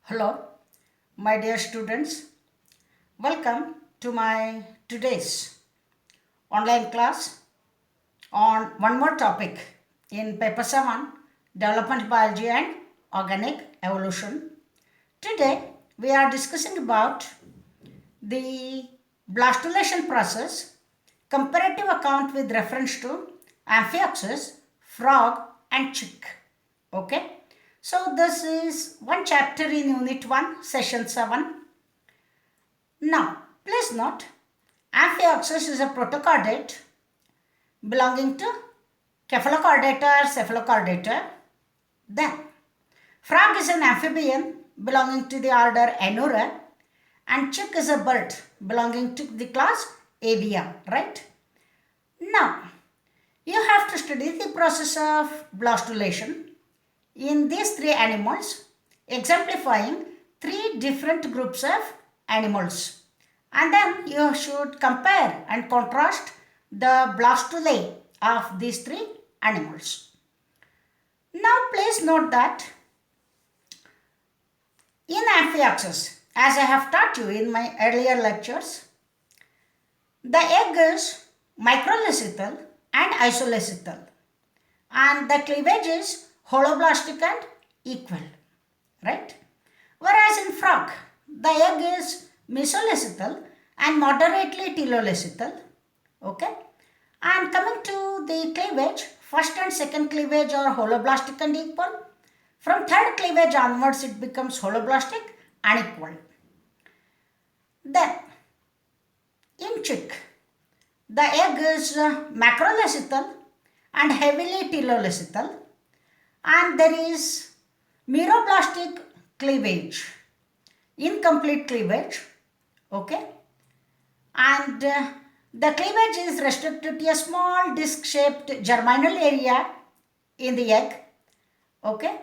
Hello, my dear students. Welcome to my today's online class on one more topic in paper 7, Development Biology and Organic Evolution. Today we are discussing about the blastulation process, comparative account with reference to Amphioxus, frog and chick. Okay. So this is one chapter in Unit 1, Session 7. Now, please note, Amphioxus is a protochordate belonging to Cephalochordata or Cephalochordata. Then, frog is an amphibian belonging to the order Anura, and chick is a bird belonging to the class Avia, right? Now, you have to study the process of blastulation in these three animals, exemplifying three different groups of animals. And then you should compare and contrast the blastulae of these three animals. Now please note that in Amphioxus, as I have taught you in my earlier lectures, the egg is microlecital and isolecital, and the cleavage is holoblastic and equal, right? Whereas in frog, the egg is mesolecital and moderately telolecital, okay? And coming to the cleavage, first and second cleavage are holoblastic and equal. From third cleavage onwards, it becomes holoblastic and equal. Then, in chick, the egg is macrolecital and heavily telolecital, and there is meroblastic cleavage, incomplete cleavage, okay? And the cleavage is restricted to a small disc-shaped germinal area in the egg, okay?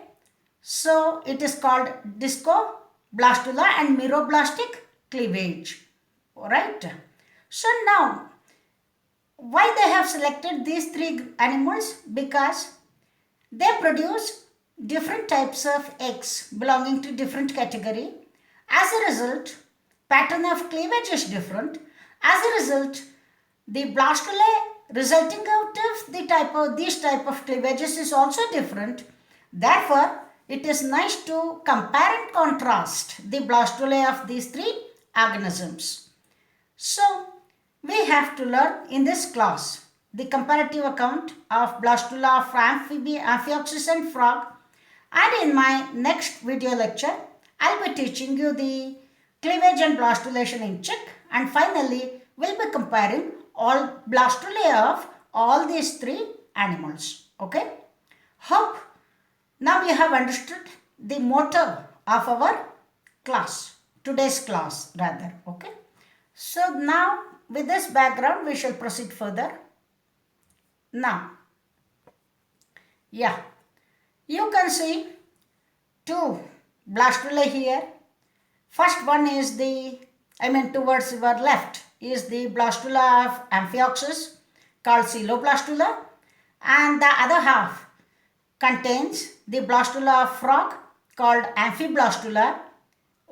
So it is called discoblastula and meroblastic cleavage, alright? So now, why they have selected these three animals? Because they produce different types of eggs belonging to different category. As a result, pattern of cleavage is different. As a result, the blastulae resulting out of these type of cleavages is also different. Therefore, it is nice to compare and contrast the blastulae of these three organisms. So, we have to learn in this class the comparative account of blastula of Amphioxus and frog, and in my next video lecture I'll be teaching you the cleavage and blastulation in chick, and finally we'll be comparing all blastulae of all these three animals. Okay, hope now you have understood the motto of our class, today's class rather. Okay, so now with this background we shall proceed further. Now, yeah, you can see two blastulae here. First one is towards your left is the blastula of Amphioxus called coeloblastula, and the other half contains the blastula of frog called amphiblastula,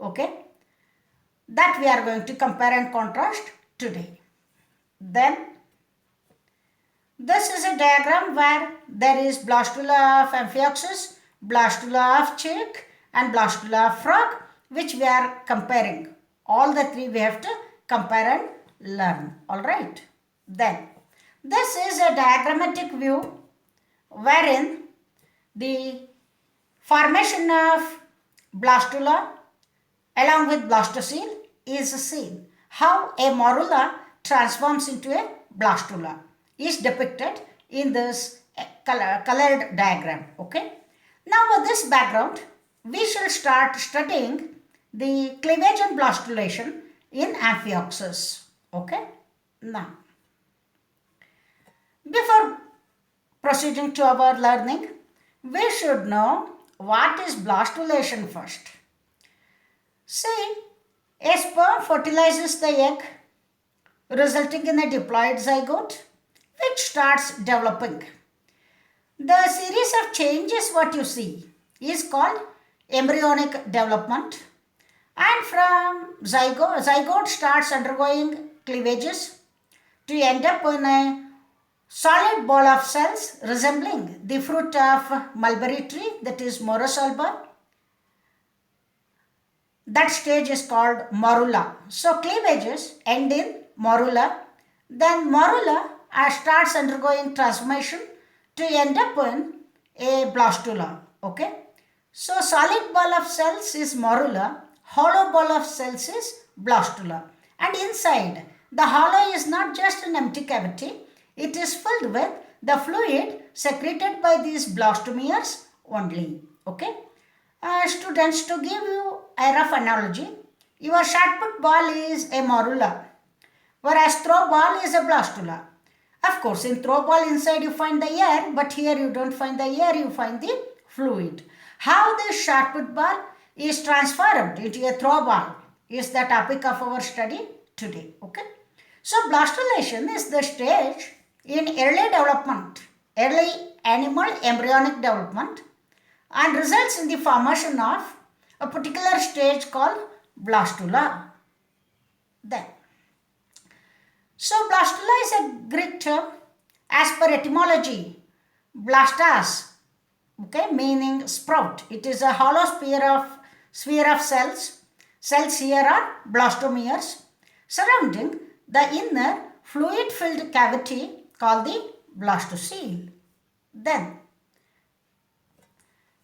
okay, that we are going to compare and contrast today. Then, this is a diagram where there is blastula of Amphioxus, blastula of chick and blastula of frog, which we are comparing. All the three we have to compare and learn. Alright. Then, this is a diagrammatic view wherein the formation of blastula along with blastocele is seen. How a morula transforms into a blastula is depicted in this colored diagram. Okay. Now with this background, we shall start studying the cleavage and blastulation in Amphioxus. Okay. Now, before proceeding to our learning, we should know what is blastulation first. See, a sperm fertilizes the egg, resulting in a diploid zygote, which starts developing. The series of changes what you see is called embryonic development, and from zygote starts undergoing cleavages to end up in a solid ball of cells resembling the fruit of mulberry tree, that is Morus alba. That stage is called morula. So cleavages end in morula. Then morula starts undergoing transformation to end up in a blastula. Okay. So solid ball of cells is morula, hollow ball of cells is blastula. And inside, the hollow is not just an empty cavity, it is filled with the fluid secreted by these blastomeres only. Okay. Students, to give you a rough analogy, your shot put ball is a morula, whereas throw ball is a blastula. Of course, in throw ball inside you find the air, but here you don't find the air, you find the fluid. How this shot put ball is transformed into a throw ball is the topic of our study today. Okay. So blastulation is the stage in early development, early animal embryonic development, and results in the formation of a particular stage called blastula. Then, so blastula is a Greek term. As per etymology, blastas, okay, meaning sprout. It is a hollow sphere of cells. Cells here are blastomeres surrounding the inner fluid-filled cavity called the blastocele. Then,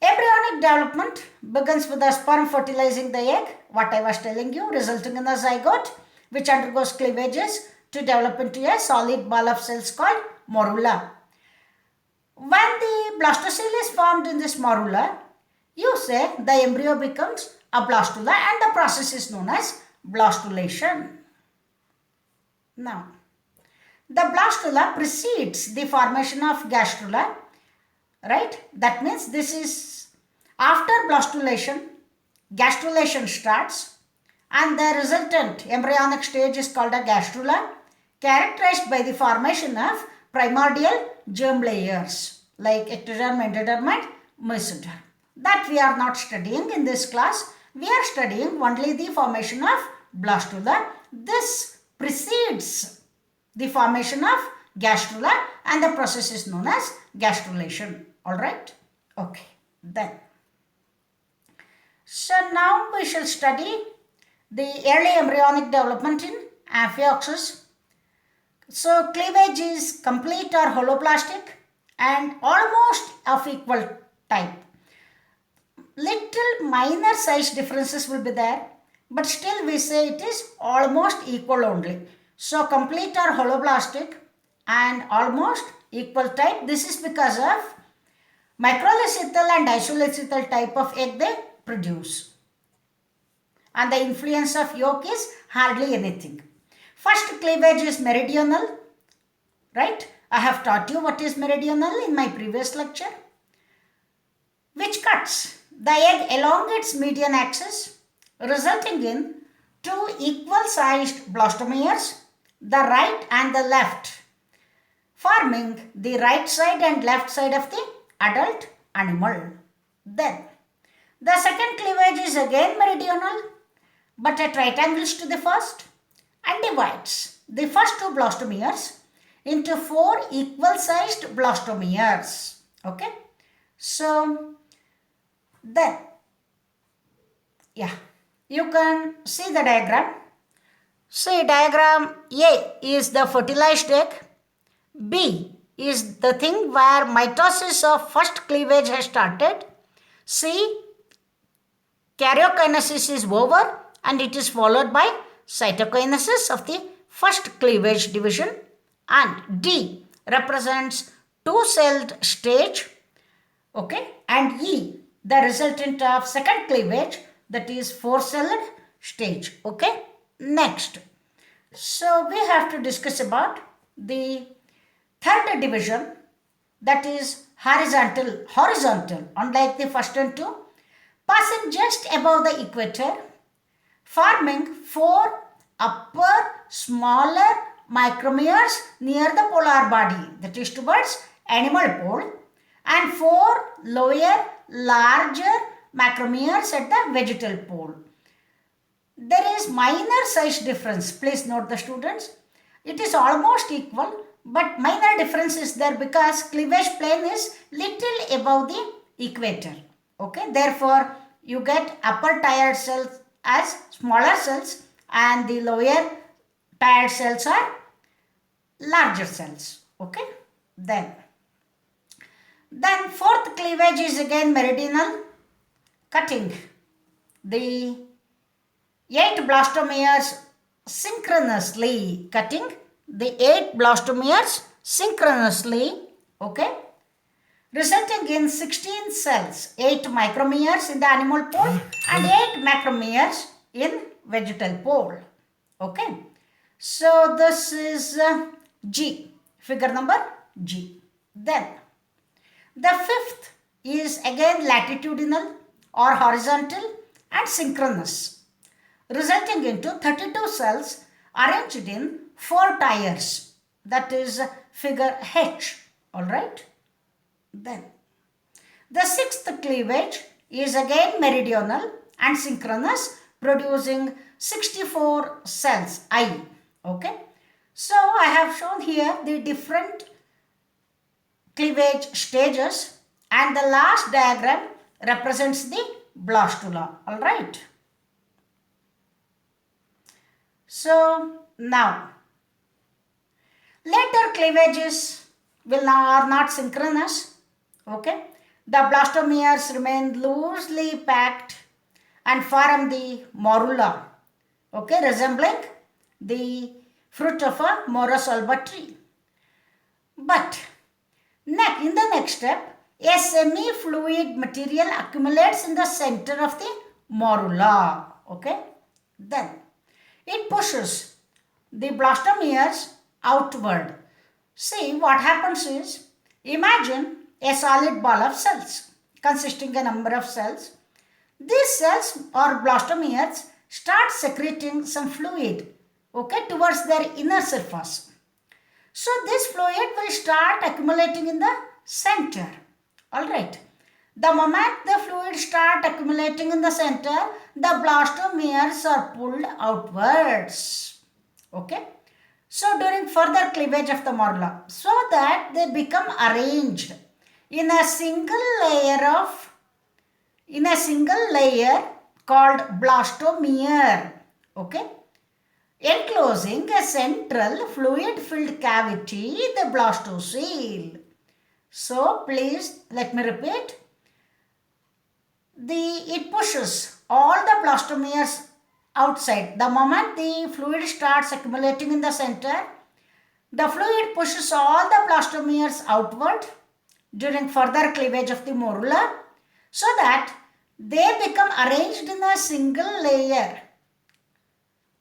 embryonic development begins with the sperm fertilizing the egg, what I was telling you, resulting in a zygote which undergoes cleavages to develop into a solid ball of cells called morula. When the blastocele is formed in this morula, you say the embryo becomes a blastula and the process is known as blastulation. Now, the blastula precedes the formation of gastrula, right? That means this is after blastulation, gastrulation starts and the resultant embryonic stage is called a gastrula, characterized by the formation of primordial germ layers like ectoderm, endoderm and mesoderm. That we are not studying in this class. We are studying only the formation of blastula. This precedes the formation of gastrula and the process is known as gastrulation. Alright? Okay. Then. So now we shall study the early embryonic development in Amphioxus. So cleavage is complete or holoplastic and almost of equal type. Little minor size differences will be there, but still we say it is almost equal only. So complete or holoplastic and almost equal type. This is because of microlithial and isolithial type of egg they produce. And the influence of yolk is hardly anything. First cleavage is meridional, right? I have taught you what is meridional in my previous lecture, which cuts the egg along its median axis, resulting in two equal sized blastomeres, the right and the left, forming the right side and left side of the adult animal. Then, the second cleavage is again meridional, but at right angles to the first and divides the first two blastomeres into four equal sized blastomeres. Okay. So, then, yeah, you can see the diagram. See, diagram A is the fertilized egg. B is the thing where mitosis of first cleavage has started. C, karyokinesis is over and it is followed by cytokinesis of the first cleavage division. And D represents two-celled stage. Okay. And E, the resultant of second cleavage, that is four-celled stage. Okay. Next. So we have to discuss about the third division, that is horizontal, unlike the first and two, passing just above the equator, forming four upper smaller micromeres near the polar body, that is towards animal pole, and four lower larger macromeres at the vegetal pole. There is minor size difference. Please note the students. It is almost equal, but minor difference is there because cleavage plane is little above the equator. Okay, therefore you get upper tired cells as smaller cells and the lower tired cells are larger cells. Okay, then fourth cleavage is again meridional, cutting the 8 blastomeres synchronously, okay, resulting in 16 cells, 8 micromeres in the animal pole and 8 macromeres in vegetal pole. Okay, so this is G, figure number G. Then the fifth is again latitudinal or horizontal and synchronous, resulting into 32 cells arranged in 4 tiers, that is figure H. Alright. Then the sixth cleavage is again meridional and synchronous, producing 64 cells I. Okay. So I have shown here the different cleavage stages and the last diagram represents the blastula. Alright. So now later cleavages are not synchronous. Okay. The blastomeres remain loosely packed and form the morula. Okay, resembling the fruit of a Morula tree. But in the next step, a semi-fluid material accumulates in the center of the morula. Okay, then it pushes the blastomeres outward. See, what happens is, imagine a solid ball of cells consisting a number of cells. These cells or blastomeres start secreting some fluid, okay, towards their inner surface. So this fluid will start accumulating in the center. Alright. The moment the fluid start accumulating in the center, the blastomeres are pulled outwards. Okay. So during further cleavage of the morula, so that they become arranged in a single layer called blastomere. Okay. Enclosing a central fluid-filled cavity, the blastocele. So please let me repeat. It pushes all the blastomeres outside. The moment the fluid starts accumulating in the center, the fluid pushes all the blastomeres outward during further cleavage of the morula, so that they become arranged in a single layer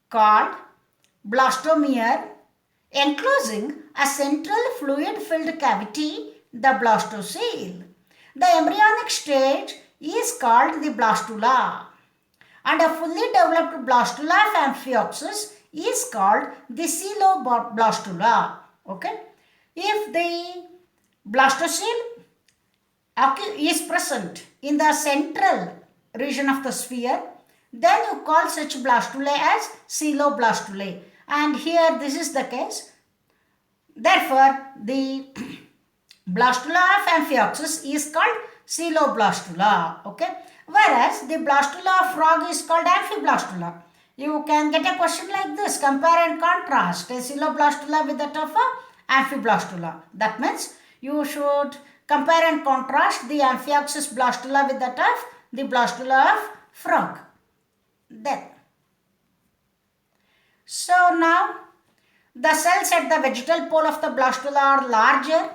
called blastomere, enclosing a central fluid-filled cavity, the blastocele. The embryonic stage is called the blastula, and a fully developed blastula of Amphioxus is called the coeloblastula. Okay, if the blastocele is present in the central region of the sphere, then you call such blastulae as coeloblastulae. And here this is the case. Therefore, the blastula of Amphioxus is called coeloblastula. Okay. Whereas the blastula of frog is called amphiblastula. You can get a question like this. Compare and contrast a coeloblastula with that of a amphiblastula. That means you should compare and contrast the Amphioxus blastula with that of the blastula of frog. Then, so now the cells at the vegetal pole of the blastula are larger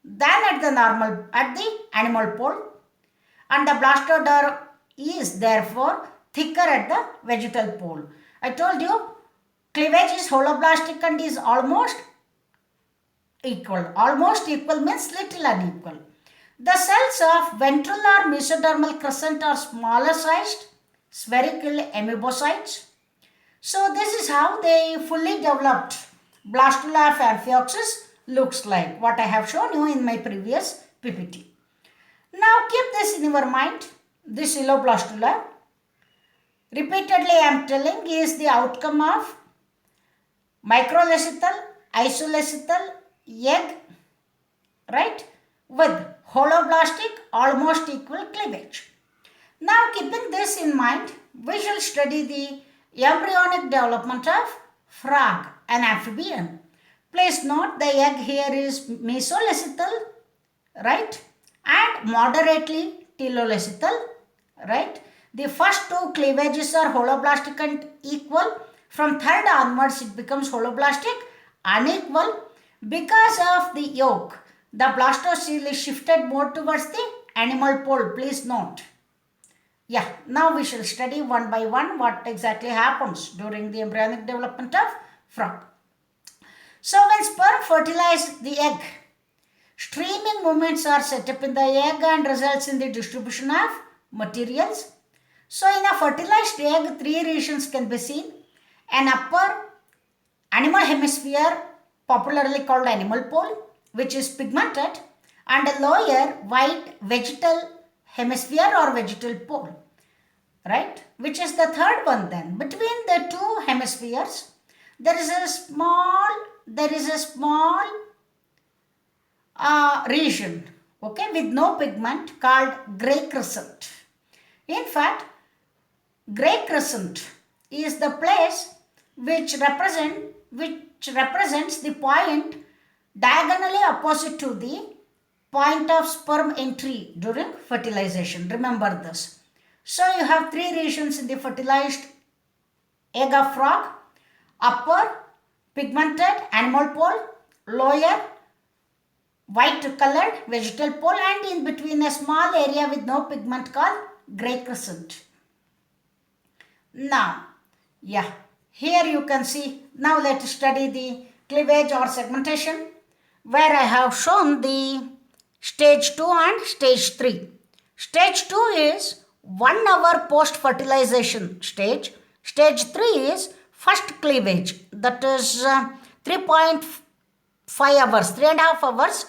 than at the animal pole, and the blastoder is therefore thicker at the vegetal pole. I told you cleavage is holoblastic and is almost equal. Almost equal means little unequal. The cells of ventral or mesodermal crescent are smaller sized, spherical amoebocytes. So this is how the fully developed blastula of Amphioxus looks like, what I have shown you in my previous PPT. Now keep this in your mind. this Illoblastula, repeatedly I am telling, is the outcome of microlecythal, isolecythal egg, right, with holoblastic almost equal cleavage. Now, keeping this in mind, we shall study the embryonic development of frog, an amphibian. Please note the egg here is mesolecythal, right, and moderately telolecythal, right. The first two cleavages are holoblastic and equal. From third onwards, it becomes holoblastic unequal because of the yolk. The blastocele is shifted more towards the animal pole. Please note. Yeah, now we shall study one by one what exactly happens during the embryonic development of frog. So when sperm fertilizes the egg, streaming movements are set up in the egg and results in the distribution of materials. So in a fertilized egg, three regions can be seen. An upper animal hemisphere, popularly called animal pole, which is pigmented, and a lower white vegetal hemisphere or vegetal pole, right, which is the third one. Then between the two hemispheres there is a small region, okay, with no pigment, called gray crescent. In fact, gray crescent is the place which represents the point diagonally opposite to the point of sperm entry during fertilization. Remember this. So you have three regions in the fertilized egg of frog: upper pigmented animal pole, lower white colored vegetal pole, and in between a small area with no pigment called gray crescent. Now, yeah, here you can see. Now let us study the cleavage or segmentation, where I have shown the stage 2 and stage 3. Stage 2 is 1 hour post fertilization stage. Stage 3 is first cleavage, that is 3.5 hours, 3.5 hours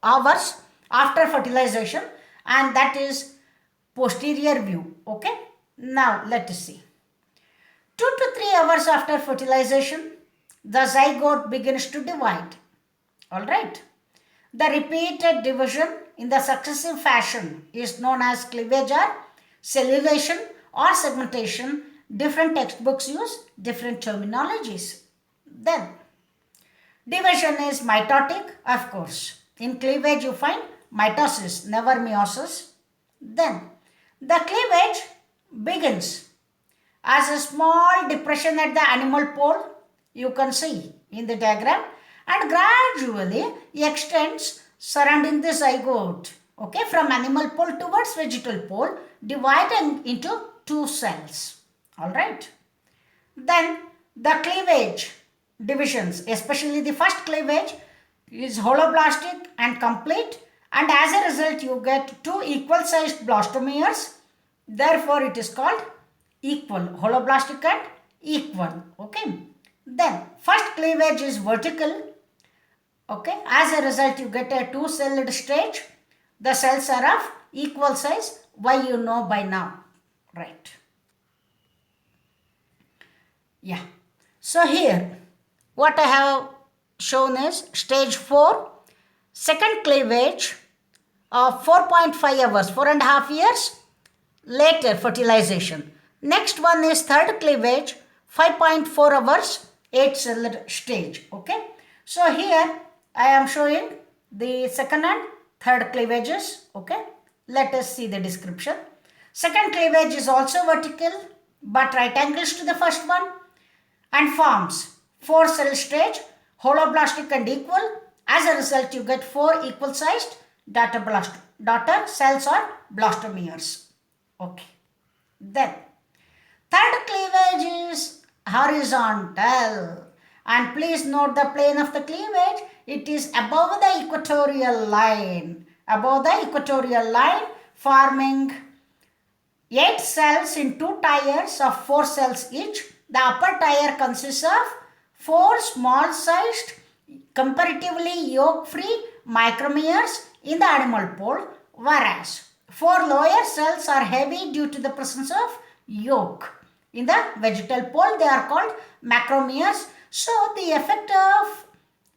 hours after fertilization, and that is posterior view. Okay, now let us see. 2 to 3 hours after fertilization, the zygote begins to divide. Alright. The repeated division in the successive fashion is known as cleavage or cellulation or segmentation. Different textbooks use different terminologies. Then, division is mitotic, of course. In cleavage you find mitosis, never meiosis. Then, the cleavage begins as a small depression at the animal pole, you can see in the diagram, and gradually extends surrounding the zygote, okay, from animal pole towards vegetal pole, dividing into two cells. Alright. Then the cleavage divisions, especially the first cleavage, is holoblastic and complete, and as a result you get two equal sized blastomeres. Therefore it is called equal, holoblastic and equal. Okay. Then first cleavage is vertical. Okay. As a result you get a two-celled stage. The cells are of equal size. Why, you know by now, right? Yeah. So here what I have shown is stage 4, second cleavage of 4.5 hours, 4.5 years later fertilization. Next one is third cleavage, 5.4 hours, 8-celled stage. Okay. So here I am showing the second and third cleavages. Okay. Let us see the description. Second cleavage is also vertical but right angles to the first one and forms 4-cell stage, holoblastic and equal. As a result you get 4 equal sized daughter cells or blastomeres. Okay. Then third cleavage is horizontal, and please note the plane of the cleavage. It is above the equatorial line, forming 8 cells in 2 tiers of 4 cells each. The upper tier consists of 4 small sized, comparatively yolk free micromeres in the animal pole, whereas 4 lower cells are heavy due to the presence of yolk. In the vegetal pole, they are called macromeres. So, the effect of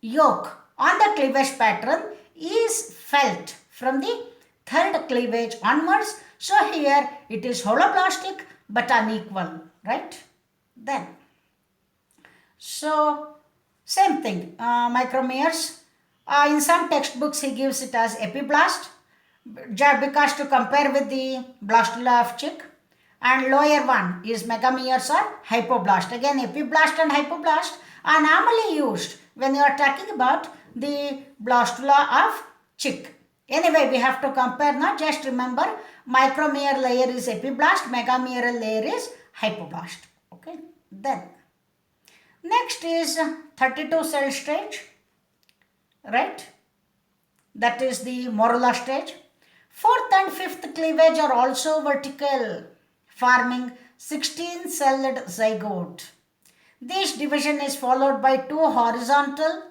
yolk on the cleavage pattern is felt from the third cleavage onwards. So, here it is holoblastic but unequal, right? Then, so same thing, micromeres. In some textbooks, he gives it as epiblast, because to compare with the blastula of chick. And lower one is megameres or hypoblast. Again, epiblast and hypoblast are normally used when you are talking about the blastula of chick. Anyway, we have to compare, not just remember, micromere layer is epiblast, megameral layer is hypoblast. Okay, then next is 32 cell stage, right? That is the Morula stage. Fourth and fifth cleavage are also vertical, forming 16-celled zygote. This division is followed by 2 horizontal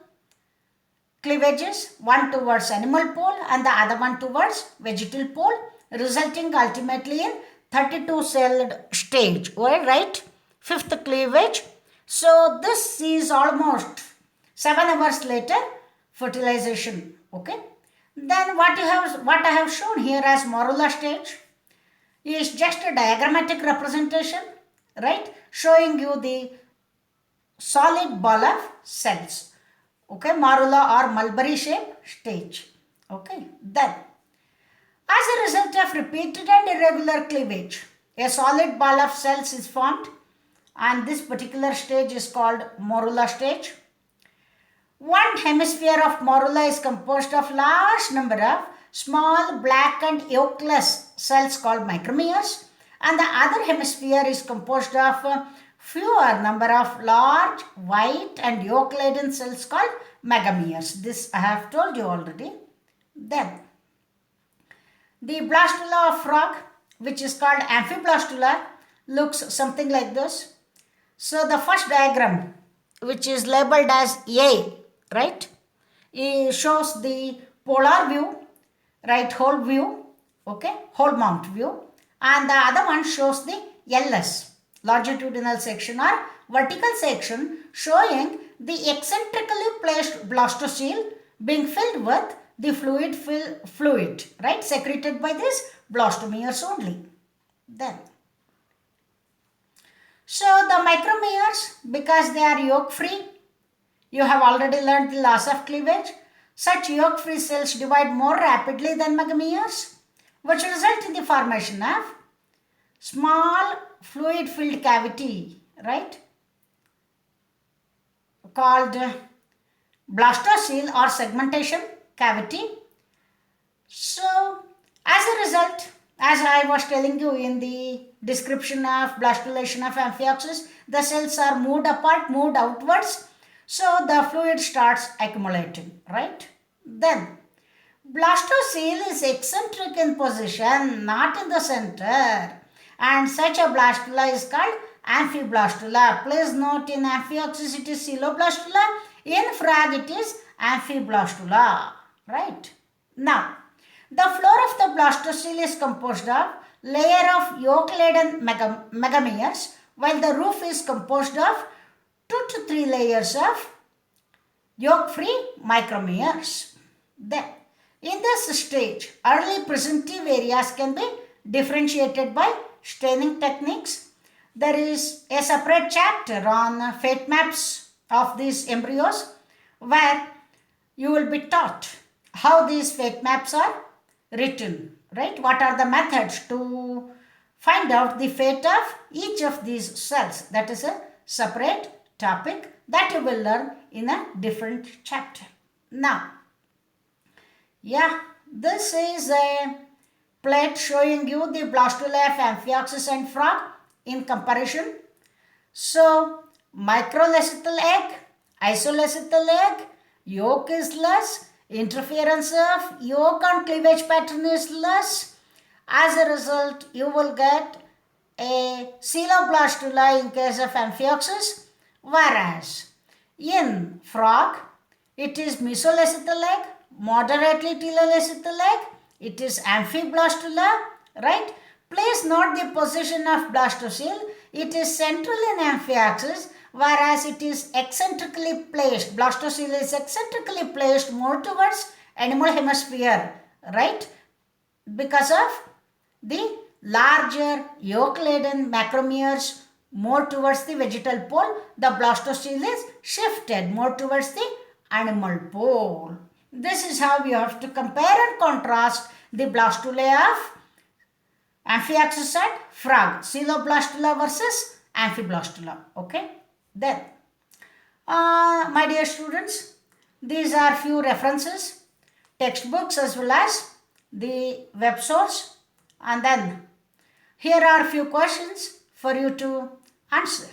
cleavages, one towards animal pole and the other one towards vegetal pole, resulting ultimately in 32-celled stage, right? Fifth cleavage. So this is almost 7 hours later fertilization. Okay. Then what I have shown here as Morula stage is just a diagrammatic representation, right? Showing you the solid ball of cells. Okay, Morula or mulberry shape stage. Okay, then as a result of repeated and irregular cleavage, a solid ball of cells is formed, and this particular stage is called Morula stage. One hemisphere of morula is composed of large number of small black and yolkless cells called micromeres, and the other hemisphere is composed of fewer number of large white and yolk-laden cells called megameres. This I have told you already. Then the blastula of frog, which is called amphiblastula, looks something like this. So the first diagram, which is labeled as A, right, it shows the polar view, right, whole view, okay, whole mount view, and the other one shows the LS, longitudinal section or vertical section, showing the eccentrically placed blastocele being filled with the fluid, right, secreted by these blastomeres only. Then, so the micromeres, because they are yolk-free, you have already learned the laws of cleavage. Such yolk-free cells divide more rapidly than megameres, which result in the formation of small fluid-filled cavity, right, called blastocele or segmentation cavity. So, as a result, as I was telling you in the description of blastulation of Amphioxus, the cells are moved apart, moved outwards. So the fluid starts accumulating, right? Then, blastocele is eccentric in position, not in the center. And such a blastula is called amphiblastula. Please note, in Amphioxus it is coeloblastula. In frog it is amphiblastula, right? Now, the floor of the blastocele is composed of layer of yolk-laden megameres, while the roof is composed of 2 to 3 layers of yolk-free micromeres. Then, in this stage, early presentive areas can be differentiated by staining techniques. There is a separate chapter on fate maps of these embryos, where you will be taught how these fate maps are written, right? What are the methods to find out the fate of each of these cells. That is a separate topic that you will learn in a different chapter. Now, this is a plate showing you the blastula of Amphioxus and frog in comparison. So, microlecithal egg, isolecithal egg, yolk is less, interference of yolk on cleavage pattern is less. As a result, you will get a coeloblastula in case of Amphioxus, whereas in frog, it is mesolecithal egg, moderately telolecithal egg, It is amphiblastula, right? Please note the position of blastocele. It is central in Amphioxus, whereas it is eccentrically placed. Blastocele is eccentrically placed more towards animal hemisphere, right? Because of the larger yolk-laden macromeres more towards the vegetal pole, the blastocele is shifted more towards the animal pole. This is how you have to compare and contrast the blastulae of Amphioxus and frog. Coeloblastula versus Amphiblastula. Okay. Then, my dear students, these are few references, textbooks as well as the web source, and then here are few questions for you to answer.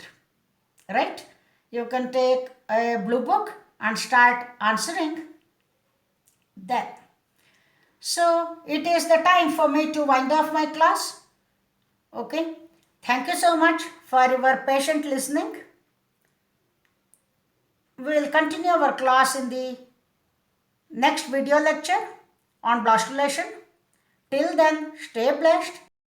Right? You can take a blue book and start answering then. So it is the time for me to wind off my class. Okay. Thank you so much for your patient listening. We will continue our class in the next video lecture on blastulation. Till then, stay blessed.